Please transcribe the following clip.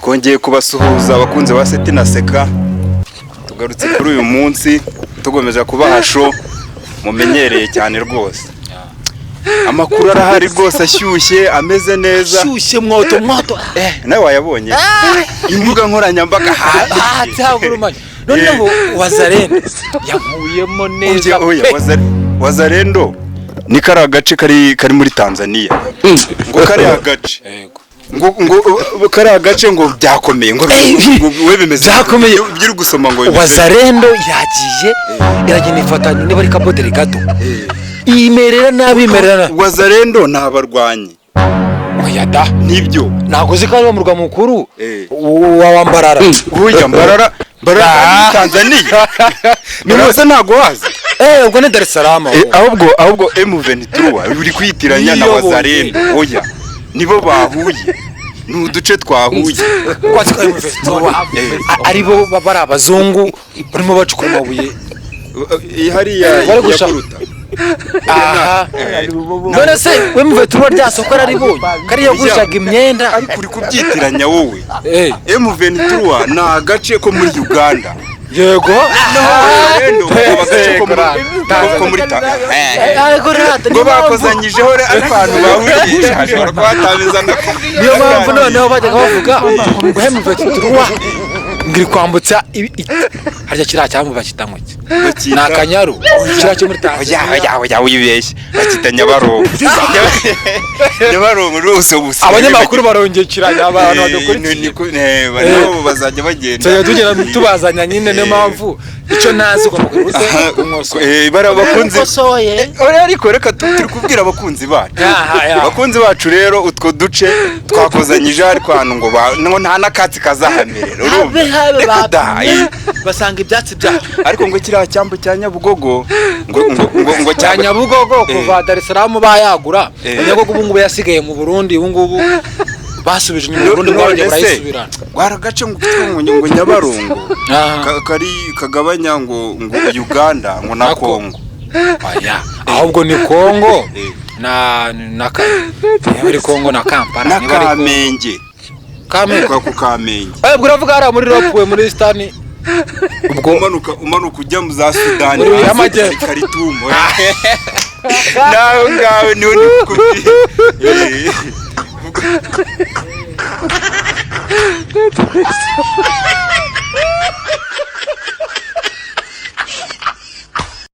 twongeye kubasuhuza abakunzi ba SETI na SEKA. Tugarutse kuri uyu munsi tugomeje kubahasho mumenyereye cyane rwose. Amakuru arahari rwose ashyushye ameze neza. Ashyushye mwoto. Nawe wayabonye. Imbuga nkoranyambaga cyagurumanye. Noneho Wazarendo yavuyemo neza. Wazarendo ni kari gace kari muri Tanzania. Ngo kari agace. Ngo kari agace ngo byakomeye ngo we bimeze byakomeye byiri gusoma ngo Wazarendo yagiye iragenda ifatanya niba ari kabodere gato imerera nabimerera. Wazarendo nabarwanyi oya da nibyo ntago zikari mu murwa mukuru wa Mbarara. Uya Mbarara Tanzania nimose ntago wazi ubwo ni Dar es Salaam. ahubwo M23 uri kwitiranya na Wazarendo. Oya nibo bahuye n'uduce twahuye kwatsi kwa M23 aribo bari abazungu barimo bacukura amabuye hariya yakuruta. none se M23 ryasoko raribonye kari yagurishaga imyenda ariko uri kubyitiranya wowe. M23 na gace ko muri Uganda. Yego Rendo ko muri ngo bakozanyijeho ariko abantu bahuriye ashobora kubatamizana. Niyo mpamvu noneho bajyaga bavuga ngo M23 ngiri kwambutsa harya kiriya cyambu bakitamwiki ni Akanyaru kiriya cyo muri Tanzania. Oya wibeshye bakita Nyabarongo. Nyabarongo rwose ubusa abanyamakuru barongekiranya abantu badukurikiye nabo bazajya bagenda tugera tubazanya nyine niyo mpamvu icyo nazi ko mukuru bara abakunzi ariko reka turi kubwira abakunzi bacu. Abakunzi bacu rero utwo duce twakozanyije ariko hano ngo nta nakatsi kazahamerera basanga ibyatsi bya ariko ngo kiriya cyambu cya Nyabugogo ngo cya Nyabugogo kuva Dar es Salaam bayagura Nyabugogo ubu ngubu yasigaye mu Burundi ubu ngubu basubije mu Burundi bwaje barayisubirana waragace ngo Nyabarongo kari kagabanya ngo Uganda ngo na Kongo. Ahubwo ni Kongo na Kongo na Kampala na Kamenge kwa ku Kamenge. Ubwo uravuga ara muri Europe muri Eastern ubwo umanuka ujya mu za Sudan Khartoum. Nawe ngawe ni uri